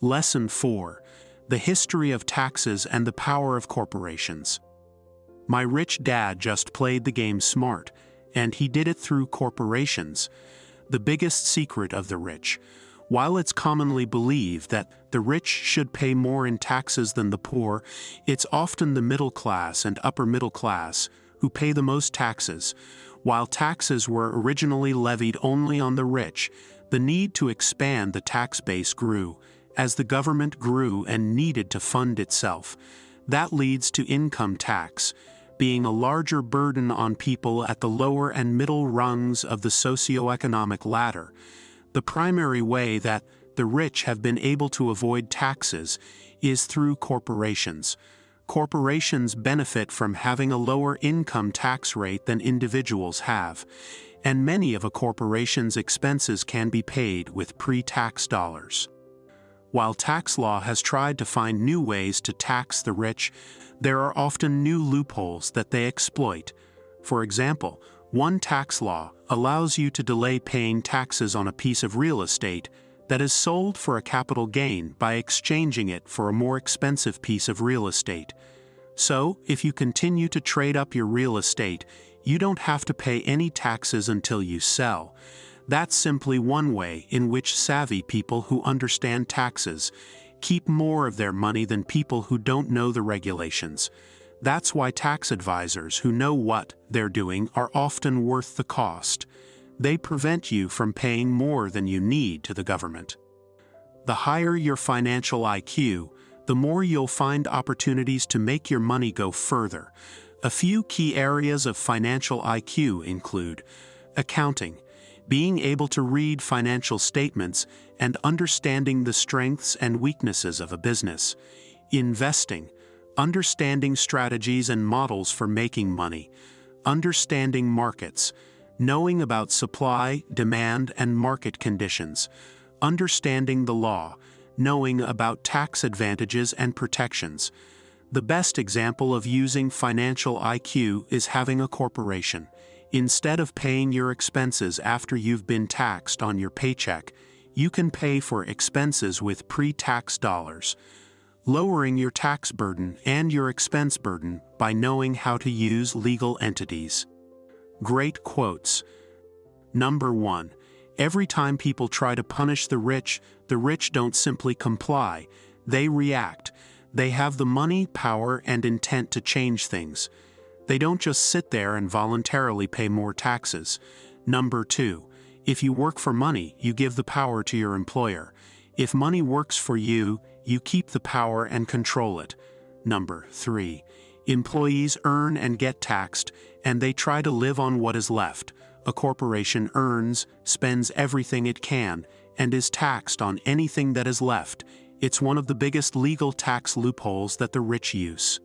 Lesson 4. The History of Taxes and the Power of Corporations. My rich dad just played the game smart, and he did it through corporations. The biggest secret of the rich. While it's commonly believed that the rich should pay more in taxes than the poor, it's often the middle class and upper middle class who pay the most taxes. While taxes were originally levied only on the rich, the need to expand the tax base grew, as the government grew and needed to fund itself. That leads to income tax, being a larger burden on people at the lower and middle rungs of the socioeconomic ladder. The primary way that the rich have been able to avoid taxes is through corporations. Corporations benefit from having a lower income tax rate than individuals have, and many of a corporation's expenses can be paid with pre-tax dollars. While tax law has tried to find new ways to tax the rich, there are often new loopholes that they exploit. For example, one tax law allows you to delay paying taxes on a piece of real estate that is sold for a capital gain by exchanging it for a more expensive piece of real estate. So, if you continue to trade up your real estate, you don't have to pay any taxes until you sell. That's simply one way in which savvy people who understand taxes keep more of their money than people who don't know the regulations. That's why tax advisors who know what they're doing are often worth the cost. They prevent you from paying more than you need to the government. The higher your financial IQ, the more you'll find opportunities to make your money go further. A few key areas of financial IQ include accounting, being able to read financial statements and understanding the strengths and weaknesses of a business; investing, understanding strategies and models for making money; understanding markets, knowing about supply, demand, and market conditions; understanding the law, knowing about tax advantages and protections. The best example of using financial IQ is having a corporation. Instead of paying your expenses after you've been taxed on your paycheck, you can pay for expenses with pre-tax dollars, lowering your tax burden and your expense burden by knowing how to use legal entities. Great quotes. Number 1. Every time people try to punish the rich don't simply comply, they react. They have the money, power, and intent to change things. They don't just sit there and voluntarily pay more taxes. Number 2. If you work for money, you give the power to your employer. If money works for you, you keep the power and control it. Number 3. Employees earn and get taxed, and they try to live on what is left. A corporation earns, spends everything it can, and is taxed on anything that is left. It's one of the biggest legal tax loopholes that the rich use.